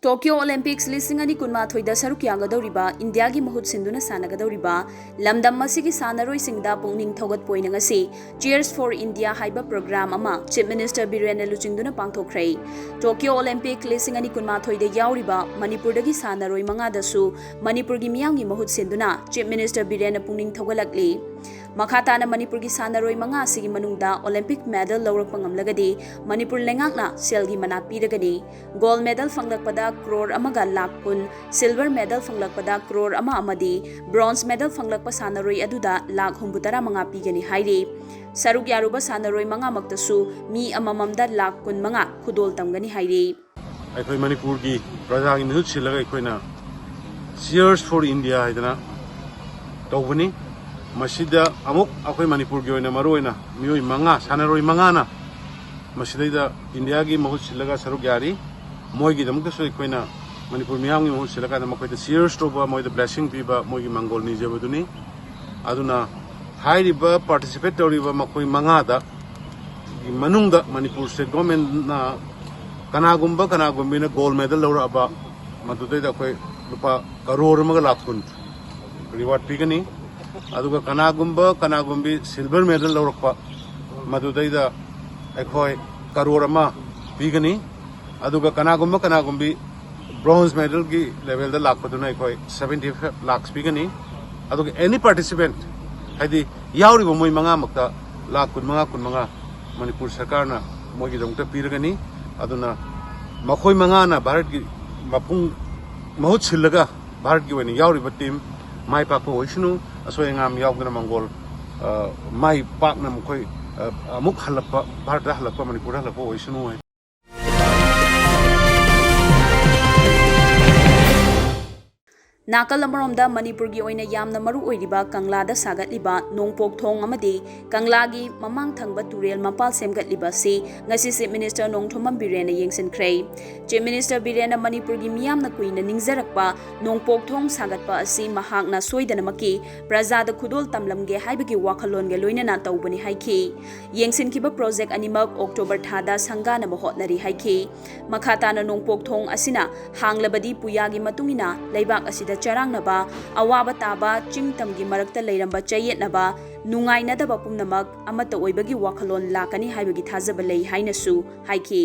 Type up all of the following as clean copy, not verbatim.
Tokyo Olympics listing ani kunma thoida saruk yangadoriba India gi mahut sinduna sanagadoriba lamdam masigi sanaroi singda pungning thogat poina ngasi Cheers for India haiba program ama Chief Minister Biren Luchingduna pangthokhrei Tokyo Olympic listing ani kunma thoida yauriba Manipur dagi sanaroi manga dasu Manipur gi miyang gi mahut sinduna Chief Minister Biren pungning thogalakli Makhatana Manipur gi sanaroi manga sigi manungda Olympic medal lawrak pangamlagadi Manipur lengakna selgi mana piragani gold medal fanglakpada crore amaga lakh kun silver medal fanglakpada crore ama amadi bronze medal fanglakpa sanaroi aduda lakh humbutara manga pigani hairi saruk yaruba sanaroi manga maktasu mi amamamda lakh kun manga khudol tamgani hairi Aikoi Manipur gi praja gi mihut silaga aikoina Cheers for India haidana tawbani masida amuk akoi Manipur gi oina maroina mioi manga sanaroi manga na masida India gi mahut silaga saruk yari moigi damuk so aikoina Manipur miyang gi mahut silaga da makoi da cheers to ba moi da blessing piba moigi mangol ni jabaduni aduna hairiba participate toriba makoi manga da manungda Manipur state government na kanagumba na gold medal laura aba madudai da koi lupa crore maga lakhun reward pigani aduga kanagumbi silver medal laura pa madudai da akoi crore ma pigani aduga kanagumbi bronze medal gi level da lakhuduna akoi 75 lakhs pigani aduga any participant haidi yauri bo moi manga makta lakh kun manga Manipur sarkar na moi gi jongta piragani aduna makhoi manga na Bharat gi mapung mahut silaga Bharat gi wani yauri ba team mai pak ko hoisnu asoi ngam yaugna mangol mai pak na mkhoi amuk halapa Bharat halapa Manipur halapa hoisnu Nakal amaromda Manipur gi oina yamna maru oiriba Kangla da sagatliba nongpok thong amadi Kangla gi mamang thangba turel mapal semgatliba si ngasi Chief Minister Nongthomam Biren yengsinkrei Chief Minister Biren Manipur gi miyamna kuina ningjarakpa nongpok thong sagatpa asi mahakna soidanamaki praja da khudol tamlamge haibagi wakhalon ge loinana tawbani haiki yengsinkiba project animak October thada sangana mahotnari haiki makhatana nongpok thong asina hanglabadi puyagi matungina leibak asida charang awaba taba chingtam gi marakta leiramba chayet naba nungai nadaba pumnamak amata oibagi wakhalon lakani haibagi thajaba lei hainasu haiki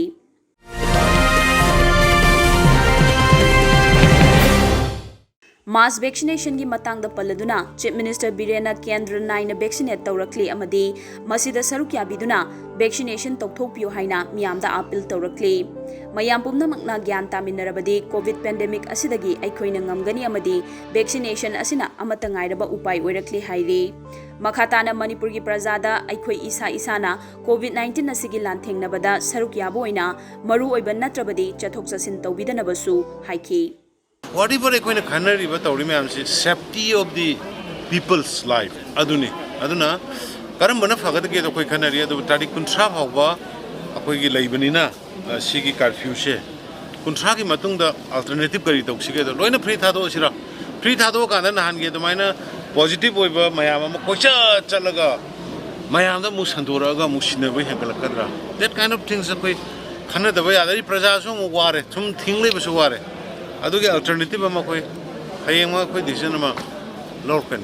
Mass vaccination gi matang da paladuna Chief Minister Birena Kendra Naina vaccinate tawrakli amadi masida saruk yabiduna vaccination tokthokpiyo haina miyamda appeal tawrakli mayam pumnamakna gyan taminarabadi covid pandemic asidagi aikoina ngamgani amadi vaccination asina amata ngairaba upai oirakli hairi makhatana Manipur gi prajada aikoi isana covid 19 asigi lanthengnabada saruk yaboina maru oiban natrabadi chathok chasin tawbidanabasu haiki Whatever I canary but safety of the people's life. Aduna Karambana Fagata of Canary, the Tadi Kuntra Hava, Akogi Labanina, Sigi curfew she. Kuntraki Matung the alternative Karito, she get the Loina Pritado Shira. Pritado Kanan hand get the minor positive over Mayama Kocha Chalaga, Mayanda Musanduraga, Mushinavi Hankalakadra. That kind of things are quite Canada way, other Prasasum Ware, some thingly was Ware. Adugi alternative ama koi hayeng ma koi decision ama lorpen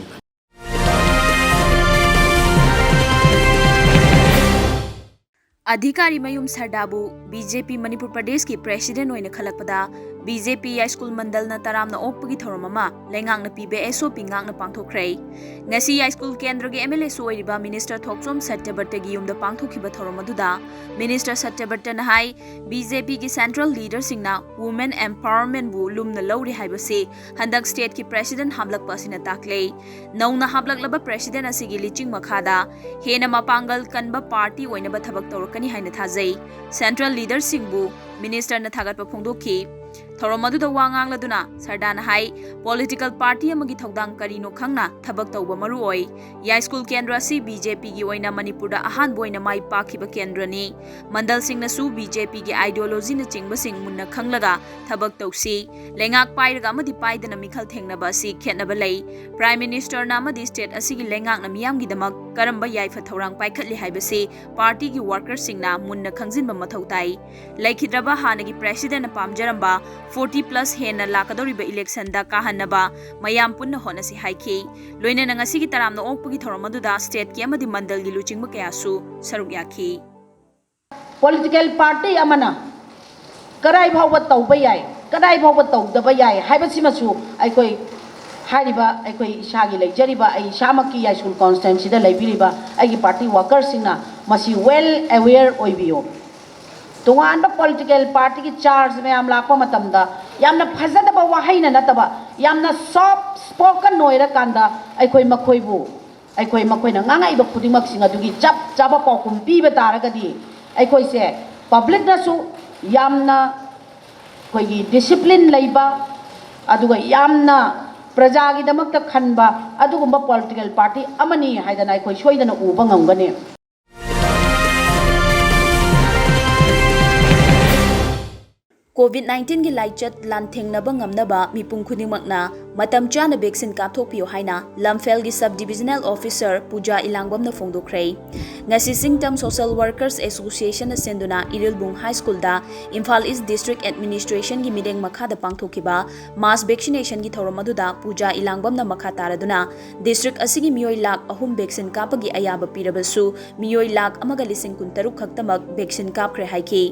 Adhikari Mayum Sardabu BJP Manipur Pradesh ki president oina khalakpada BJP High School Mandal na taramna okpagi thoramama lengang na pibe SOP ngang na pangthokhrei ngasi High School Kendra gi MLA soiriba Minister Thoksom Satyabarta gi yumda pangthokhiba thoromaduda Minister Satyabarta na hai BJP gi central leader singna women empowerment bu lumna lawri haibase handak state ki president hamlak pasina taklei nauna hamlak laba president asigi liching makhada hena mapangal kanba party oina ba thabak torkani haina thajai central leader singbu minister na thagat pa phongdokhi Thoromadu the Wangang Laduna, Sardana Hai, political party amagi Togdang Karino Kangna, Tabak Toba Maruoi, Yai School Kendra si BJP gi oina Manipurda ahan boina mai pakiba Kendra ni, Mandal Singh na su BJP gi ideology na chingba sing munna khanglaga, Tabak Toksi, Lengak Pairaga amadi Paida na Mikhal Thengnaba si Khetnaba lei, Prime Minister na amadi state asigi Lengak na miyam gi damak karamba yaifa thorang paikhatli haibase party gi workers singna munna khangjinba mathau tai laikhidraba hanagi president na pamjaramba 40 plus hena lakadoriba election da kahannaba mayam punna honasi haiki loina nangasi gi taramna okpagi thoramaduda state ki amadi mandal gi luchingba kayasu saruk yakhi political party amana karai bhawba tawba yai kadai bhawba tawdaba yai haibasimasu aikoi हारिबा अखोई इसागी लेजरिबा आई शामकी या school constituency दा लेबिरिबा आई party workers सिंगना मसी well aware ओइबियो तोंगानबा political party की चार्ज में आम लाखो मतमदा यामना फजदबा वाहैना नतबा यामना सॉफ्ट स्पोकन नोइरा कांदा अखोई मखोइबु अखोई मखोइना ngangai ba khudingmak singa dugi chap chaba paukum piba taragadi अखोई से पब्लिक नसु यामना कोई डिसिप्लिन लैबा अदुगा यामना प्रजागीदमक्ता खनबा अदुगुम्बा पॉलिटिकल पार्टी अमनी हाइदना अखोई सोइदना उबा ngamgani COVID-19 gi laichat lanthengna ngamnaba mipung khudingmakna matam chana vaccine kapthokpiyo haina Lamphel gi sub divisional officer Puja Ilangbam na phongdokhrei ngasi Singtam Social Workers Association na senduna Irilbung High School da Imphal East District Administration gi mideng makha da pangthokiba mass vaccination gi thoromaduda Puja Ilangbam na makha taraduna district asigi miyoi lakh 3 vaccine kapagi ayaba pirabasu miyoi lakh 1.63 khaktamak vaccine kapkhre haiki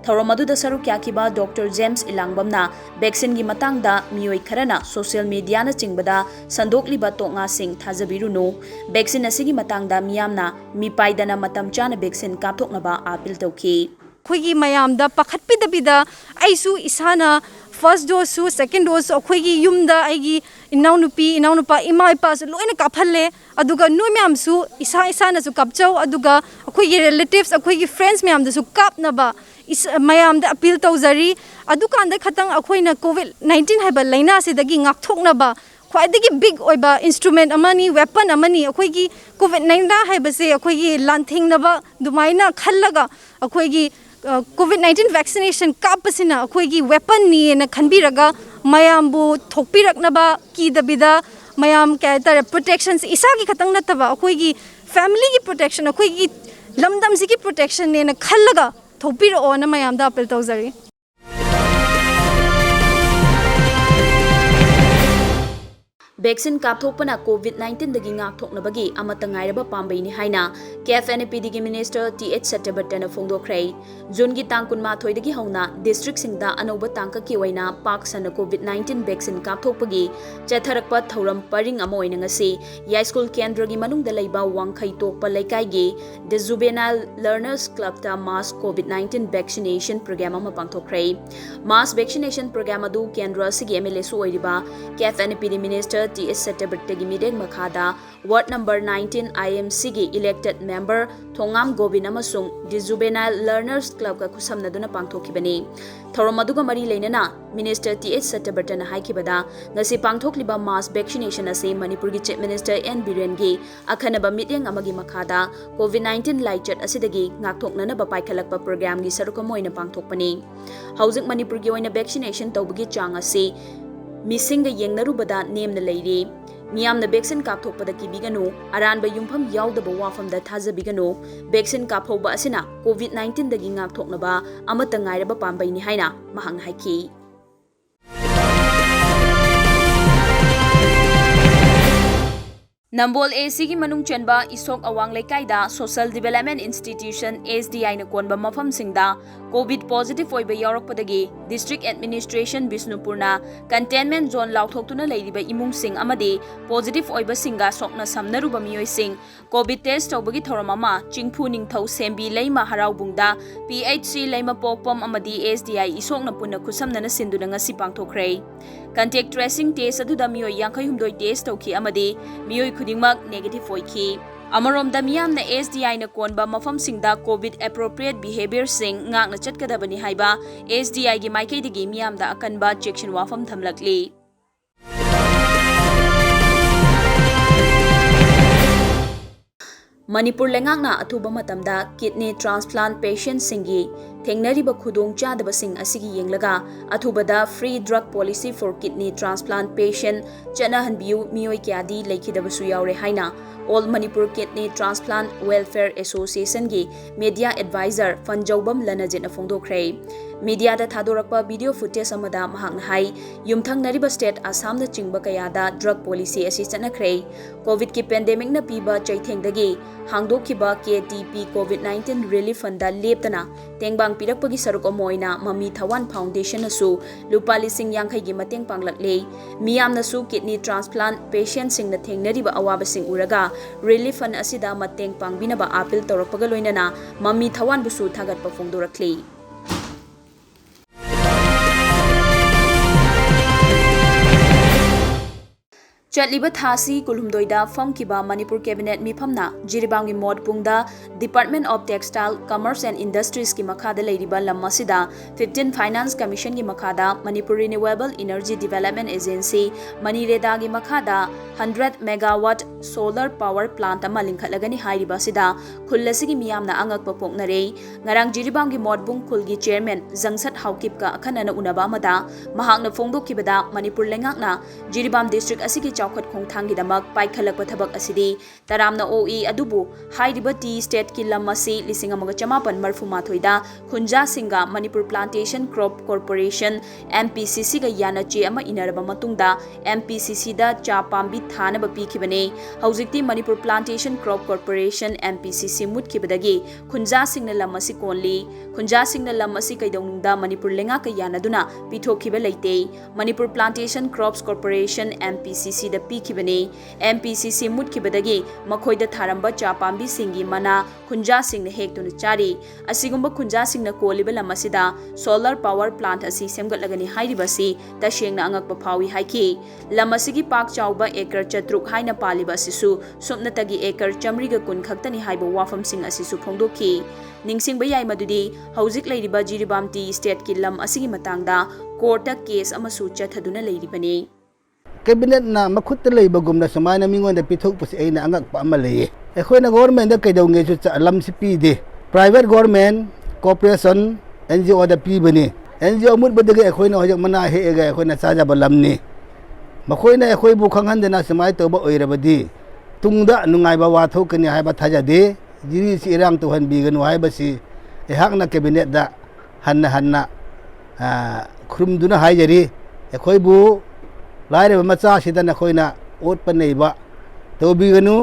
thoromaduda saruk yakiba Dr. James Ilangbamna vaccine gi matangda miyoi kharana social media na chingbada sandokliba tonga sing thajabiruno vaccine asigi matangda miyamna mipaidana matam chana vaccine kapthoknaba appeal tawki khoigi mayamda pakhatpidabida aisu isana first dose su second dose khoigi yumda aigi inaunupa ima ipa su loina kaphalle aduga noi myam su isa na su kapchau aduga khoigi relatives khoigi friends myam da su kapnaba mayam da appeal tawjari adukanda khatang akhoina COVID-19 haiba laina se dagi ngakthoknaba khwaidagi big oiba instrument amani weapon amani akhoigi COVID-19 haiba se akhoigi lanthingnaba dumaina khallaga akhoigi COVID-19 vaccination kapasina akhoigi weapon ni na khanbiraga mayambu thokpiraknaba kidabida mayam kaitare protections isagi khatang nataba akhoigi family gi protection akhoigi lamdam sigi protection ne na khallaga thopiro na mayam da appeal tawjari vaccine kapthokpana COVID-19 dagi ngakthoknabagi amata ngairaba pambaini haina KFNPD gi minister TH Satyabartana phongdokhrei June gi tang 13 dagi hauna district singda anoba tangka ki oina pak sana COVID-19 vaccine kapthokpagi chatharakpa thoram paring amo oina ngasi high school kendra gi manungda leiba wangkhai tokpa laikai gi the juvenile learners club ta mass COVID-19 vaccination program ama pangthokhrei mass vaccination program adu kendra sigi MLA su oiriba KFNPD minister TS Satyabartagi mideng makhada ward number 19 IMC gi elected member Thongam Gobin amasung the juvenile learners club ka khusamnaduna pangthokibani thoromaduga mari leinana minister TS Satyabartana haikibada ngasi pangthokliba mass vaccination ase Manipur gi chief minister N Biren gi akhanaba mideng amagi makhada COVID-19 laichat asidagi ngakthoknana ba paikhalakpa program gi sarukamoina pangthokpani housing Manipur gi oina vaccination tawbagi chang ase Missing yengnarubada name na leiri miyamna vaccine kapthokpada kibiganu aranba yumpham yaudaba wafamda thajabiganu vaccine kaphauba asina COVID-19 dagi ngakthoknaba amata ngairaba pambaini haina mahang haiki Nambol AC gi manung chenba isok awang lekai da Social Development Institution SDI na konba mafam singda COVID positive oiba yaurokpadagi District Administration Bisnupurna Containment Zone lauthokuna leiriba imung sing amadi positive oiba singa sokna samnaruba miyoi sing COVID test tawbagi thoramama chingphu ningthau sembi leima haraubungda PHC leima pokpom amadi SDI isokna punna khusamnana sinduna ngasi pangthokhrei Contact tracing test aduda miyoi 52 test tawki amadi miyoi khudingmak negative oiki Amarom da miyam na SDI na konba mafam singda COVID appropriate behavior sing ngak na chatkadabani haiba SDI gi maikai digi miyam da akanba section wafam thamlakli Manipur lengakna atuba matamda kidney transplant patient singi थेंगनरिबा खुदोंग चादबसिंग असिगी येंगलगा अथुबदा free drug policy for kidney transplant patient चनाहनबियु मियोय क्यादी लेखिदबसु यावरे हाइना all Manipur kidney transplant welfare association की मीडिया एडवाइजर फंजौबम लनजिन फोंदोखरे मीडिया थादोरप वीडियो फुटेज युमथंगनरिबा स्टेट आसाम चिंब कयादा ड्रग पॉलिसी असी चनखरे कोविड की पेंडेमिक न पीबा चैथेंगदगी हांगदोखिबा KTP COVID-19 रिलीफ फंड लेपतना तेंगबांग पिरकपगी सरुक अमोइना ममी थवान फाउंडेशन असु लुपा लिसिंग यांखैगी मतेंग पांगलकले मियामनसु किडनी ट्रांसप्लांट पेशेंट सिंगना थेंगनरिबा अवाबसिंग उरगा रिलीफ फंड असिदा मतेंग पांगबिनबा अपील तौरपगा लोइनना ममी थवान बुसु थागतपा फोंदोरखले चलिबा थासी कुलहुमदोइदा फमकिबा मणिपुर कैबिनेट मिफमना जिरिबांगी मोड पुंगदा department of textile commerce and industries की मखादा लेरिबा लम असिदा 15 फाइनेंस कमीशन की मखादा Manipur renewable energy development agency मनीरेदा की मखादा 100 मेगावाट सोलर पावर प्लांट अमा लिंखलगनी हाइरिबा सिदा खुल्लसिगी मियामना अंगकपा पोकनरे ngarang जिरिबांगी मोड पुंग खुलगी चेयरमैन जंगसत हाउकिपका अखनना उनबा मदा महांगना फोंदोखिबदा मणिपुर लेंगाकना जिरिबाम डिस्ट्रिक्ट असिगी चौखट खोंथांगीदमक पाइखलकपा थबक असिदी तरामना ओई अदुबु हाइरिबा टी स्टेट की लम असि 1938 दा खुंजा सिंगा Manipur plantation crop corporation MPCC गा यानाचे अमा इनरबा मतुंगदा MPCC दा चा पांबी थानबा पीखिबने हौजिकती Manipur plantation crop corporation MPCC मुतखिबदगी खुंजा सिंगना लम असि कोनली खुंजा सिंगना लम असि कैदौनुंगदा मणिपुर लेंगा का यानादुना पिथोखिबा लेते Manipur plantation crops corporation MPCC दा पीखिबने MPCC मुतखिबदगी मखोइदा थारंबा चा पांबी सिंगी मना खुंजा सिंगना हेक्तुना चारी असिगुंबा खुंजा सिंगना कोलिबा लम असिदा सोलर पावर प्लांट असि सेमगतलगनी हाइरिबसि तशेंगना अंगकपा फावी हाइखि लम असिगी पाक चाउबा एकर चत्रुक हाइना पालिबा असिसु सुपनतगी एकर चमरिगा कुन खक्तनी हाइबा वाफम सिंग असिसु फोंदोखि निंगसिंगबा याइ मदुदी हौजिक लेरिबा जिरिबाम टी स्टेट की लम असिगी मतांगदा कोर्ट केस अमसु चथदुना लेरिबने कैबिनेट ना मखुत लेबगुमना समाना मिंगोंदा पिथोकपसि एना अंगकपा अमा लेये एखोइना गवर्नमेंट दा कैदौंगेसु लमसि पीदे प्राइवेट गवर्नमेंट कॉर्पोरेशन NGO दा पीबने NGO मुतबदगे एखोइना हजक मना हेगा एखोइना चाजाबा लमनी मखोइना एखोइबु खंगहनदना समाय तोबा ओइरबदी तुंगदा नुंगाइबा वाथोकनि हाइबा थाजादे जिरिसि इरांग तोहनबिगनु हाइबसि एहाकना कैबिनेट दा हन्ना खुरुमदुना हाइजरी एखोइबु लाइरे मचा सिदा नखोइना ओटपनेबा तोबिगनु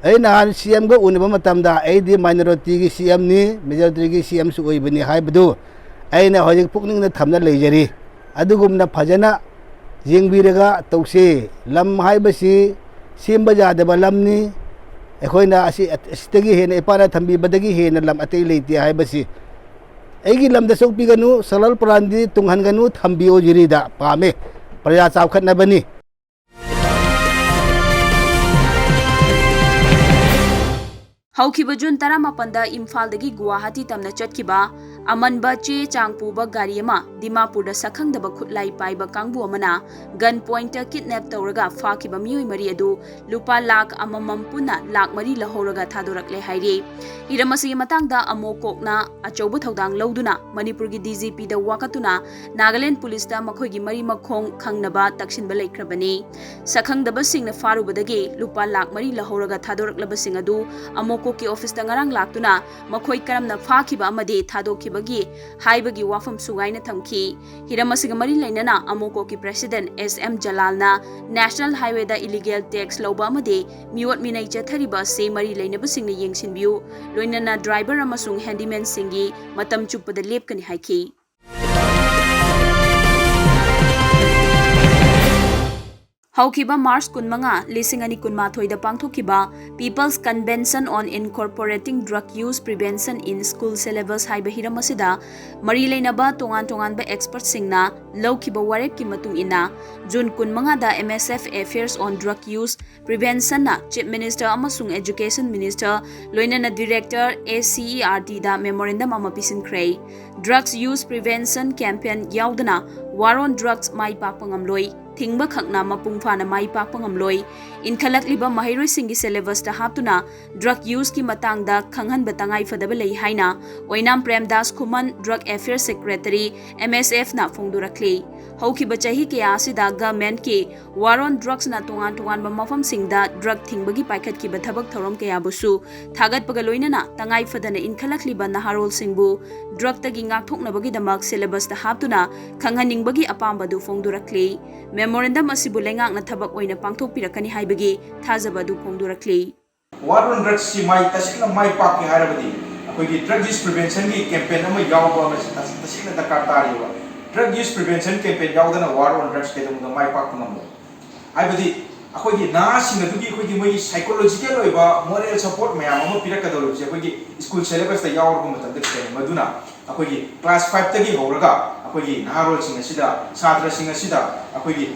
ऐना CM गो उनबा मतमदा ऐदि माइनॉरिटी की CM नि मेजॉरिटी की CM सु ओइबनि हाइबदु ऐना हजिक पुकनिंगना थमना लेजरी अदुगुमना फजना जेंगबिरगा तौसे लम हाइबसि सेमबा जादबा लमनि एखोइना असि अस्तिगी हेना इपाना थंबी बदगी हेना लम अतै लेति हाइबसि ऐगी लमदा सोकपिगनु सलल प्रांदी तुंगहनगनु थंबिओ जिरिदा पामे प्रजा चावखतनबनी हौखिबा जून 18 इम्फालदगी गुवाहाटी तमना चटखिबा अमनबा चे चांगपुबा गाड़ी अमा दिमापुर सखंगदबा खुटलाई पाइबा कांगबु अमना गन पॉइंट किडनैप तौरगा फाखिबा मियोय मरी अदु लुपा लाख अममम पुना लाख मरी लहौरगा थादोरकले हाइरे हिरमसिगी मतंगदा अमो कोकना अचौबु थौदांग लौदुना मणिपुर की DGP दा वाकतुना नागालैंड पुलिस दा मखोइगी मरी मखोंग खंगनबा तक्सिनबा लेख्रबनी सखंगदबा सिंगना फारुबदगे लुपा लाख मरी लहौरगा थादोरकलबा सिंग अदु अमो की ऑफिस नंग लाक्तुना मखोई करमना फाखिबा अमदे थादोखिबगी हाइबगी वाफम सुगाइना थमखि हिरमसिगा मरी लेनना अमोको की प्रेसिडेंट SM जलालना नेशनल हाईवे दा इलीगल टैक्स लौबा अमदे मिवट मिनै चथरिबा से मरी लेनबा सिंगना येंगसिनबियु लोइनना ड्राइवर अमसुंग हैंडीमैन सिंगी मतम चुप्पदा लेपकनि हाइखि हौखिबा मार्च 15 पांथोखिबा people's convention on incorporating drug use prevention in school syllabus हाइबा हिरमसिदा मरी लेनबा तोंगान एक्सपर्ट सिंगना लौखिबा वारेप की मतुंग इना जून 15 दा MSF affairs on drug use prevention ना चीफ मिनिस्टर अमसुंग एजुकेशन मिनिस्टर लोइनना डायरेक्टर ACERT दा मेमोरेंडम अमा पिसिनख्रे ड्रग्स यूज प्रिवेंशन कैंपेन याउदना वार ऑन ड्रग्स माई पाकपा ngamloi thingba khakna mapung phana mai pakpa ngamloi inkhalakliba mahairoisingi syllabus da haptuna drug use ki matangda khanghan batangai fadaba lei haina oinam premdas khuman drug affairs secretary MSF na phongdurakli haukiba chahi ke asida government ki war on drugs na tongan mafam singda drug thingbagi paikhat ki bathabak thorom ke abusu thagat paga loinana tangai fadana inkhalakliba naharol singbu drug tagi ngak thoknabagi damak syllabus da haptuna khanghaningbagi apambadu phongdurakli memorandum asibu lengak na thabak oina pangthok pirakani haibagi thajabadu phongdurakli war on drugs si mai tasina mai pak ki harabadi akogi drug use prevention ki campaign ama yawba ama tasina dakar tariwa drug use prevention campaign yawdana war on drugs ke dum mai pak ngam aibadi akogi na singa dugi akogi mai psychological oiba moral support mayam ama pirakadolo je akogi school syllabus da yawr gum ta dak maduna akogi class 5 tagi horaga akogi naharol singa sida satra singa sida akogi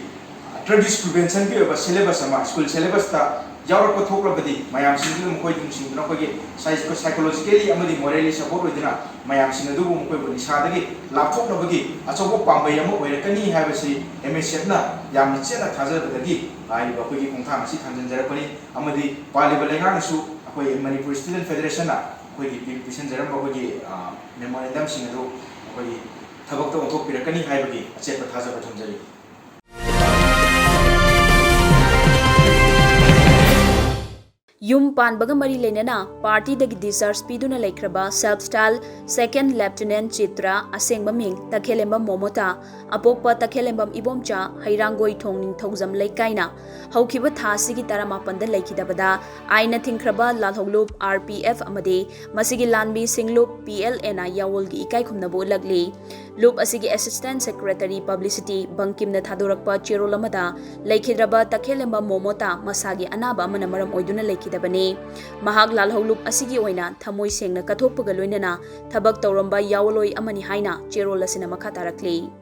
drug use prevention ki oiba syllabus ama school syllabus ta yawr ko thoklabadi mayam singdum koi dum singduna akogi psychologically amadi morally support oidina mayam singa du mum koi boni sadagi lapthoknabagi achobo pambai ama oirakani habasi MSF na yamni chena thajabadagi ai ba akogi kongthang si thanjanjarakani amadi paliba lenga nasu akoi Manipur Student Federation na akogi pisanjaram akogi memorandum singadu akogi thabak to thok pirakani haibagi achepa thajaba thonjari Yum Panbaga Mari Lenana, party the discharge Piduna Lekraba, self style, second lieutenant Chitra, Asengba Ming, Takelemba Momota, Apokpa Takelembam Ibomcha, Hairangoi Tongning Tozam Lekaina, Haukiba Tasiki Taramapanda Lekidabada, Aina Tinkraba, Lalhogloop, RPF Amade, Masigi Lanbi Singloop, PLNA Yawolgi Ikaikumnabo Lagli, Loop Asigi Assistant Secretary Publicity, Bankim Nathadorakpa Chirolamada, Lekidraba Takelemba Momota, Masagi Anaba Manamaram Oiduna Leki. Mahag lalholup asigi oina thamoi sengna kathokpaga loinana thabak tawramba yawloi amani haina cherol asina makha tarakli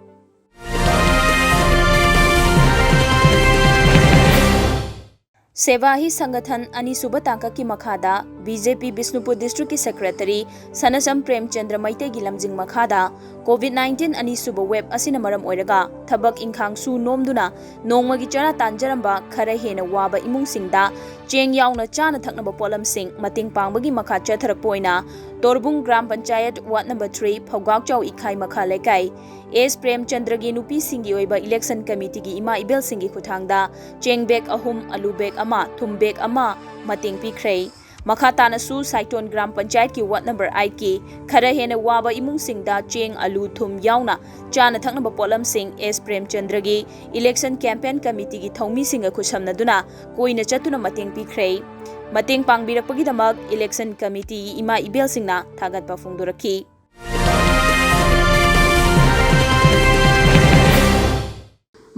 Sevahi Sangathan Anisuba Tanka ki Makhada, BJP Bisnupur District ki Secretary Sanasam Premchandra Maite Gilamjing Makhada, COVID-19 Anisuba Web Asina Maram Oiraga, Thabak Inkhang Su Nomduna, Nongmagi Chara Tanjaramba, Khara Hena Waba Imung Singda, Cheng Yauna Chana Thaknaba Polam Sing, Mating Pangbagi Makha Chatharakpoina, Torbung Gram Panchayat Ward number 3, Phogak Chau Ikhai Makha Lekai, S Premchandra gi nupi singi oiba election committee gi ima ibel singi khuthangda cheng bag ahum alu bag ama thum bag ama mating pikhrei makata na su saiton gram panchayat ki ward number 8 ki khara hena waba imung singda cheng alu thum yauna chana thakna polam sing S Premchandra gi election campaign committee gi thongmi singa khusamna duna koina chatuna mating pikhrei mating pangbirakpagi damak election committee ima ibel singna thagat pa phongdorakhi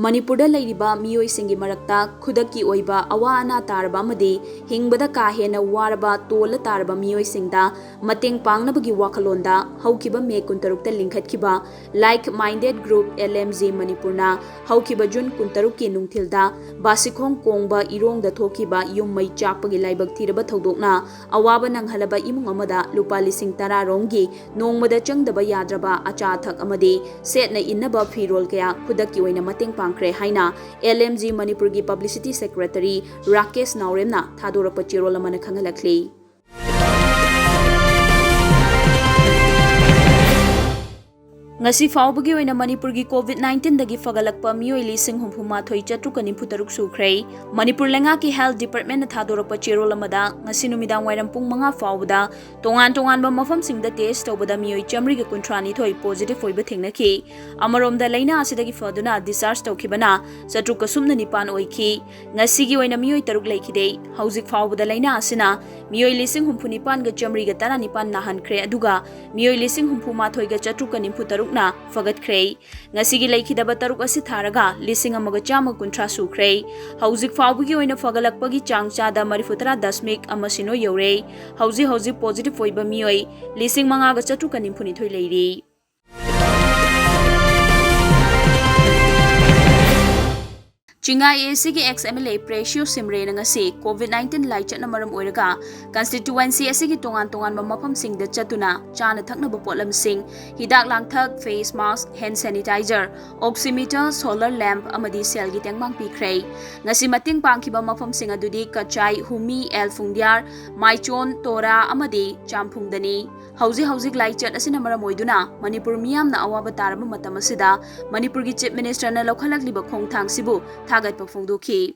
Manipur Lairiba Miyoi Singi Marakta Kudaki Oiba Awa Ana Taraba Madi Hingbada Kahena Waraba Tola Taraba Miyoi Singda Mating Pangnabagi Wakalonda Haukiba Me Kuntarukta Linkhat Kiba Like-Minded Group LMZ Manipurna Haukiba Jun Kuntaruki Nungtilda Basikong Kongba Irong da Thokiba Yung Mai Chapagi Laibag Tiraba Thodokna Awaba Nanghalaba Imung Amada Lupa Lising Tara Rongi Nongmada Changdaba Yadraba Achathak Amadi Setna Innaba Firol Kaya Kudaki Oina Mating Pangkre Haina LMZ Manipur gi Publicity Secretary Rakesh Nauremna Thadorapa Chirolamana Khangalakli Ngasi faubagi oina Manipur gi COVID-19 dagi fagalakpa miyoi lising humphuma thoi chatruka nimputaruk sukhrei Manipur lenga ki health department na thadorapa cherolamada ngasi numidang wairam pung manga faubada tongan ba mafam singda test tobada miyoi chamri ga kuntrani thoi positive oiba thengnaki amarom da leina asidagi faduna discharge tawkhibana chatruka sumna nipan oikhi ngasi gi oina miyoi taruk leikhide hauzik faubada leina asina miyoi lising humphunipan ga chamri ga tara nipan nahankhre aduga miyoi lising humphuma thoi ga chatruka nimputaruk na fagat krei ngasi gi leikhidaba taruk asi tharaga lising amaga chama kuntra sukrei hauzik faubugi oina fagalakpagi changchada marifutara dasmik amasino yore hauzi positive oiba mioi lising manga ga chatruka nimphuni thoi leiri Chinga AAC ki ex MLA Precious Simre na ngasi COVID-19 lai chatna maram oiraga constituency asigi tongan mafam sing da chatuna chana thakna bopolam sing hidak langthak face mask hand sanitizer oximeter solar lamp amadi sel gi tengmang pikhrei ngasi mating pangkiba mafam sing adudi Kachai Humi El Fungdiar Maichon Tora amadi Champhungdani hauzik lai chat asina maram oiduna Manipur miyam na awaba taraba matam asida Manipur gi Chief Minister na lokhalak liba khongthang sibu thagat pa phongdokhi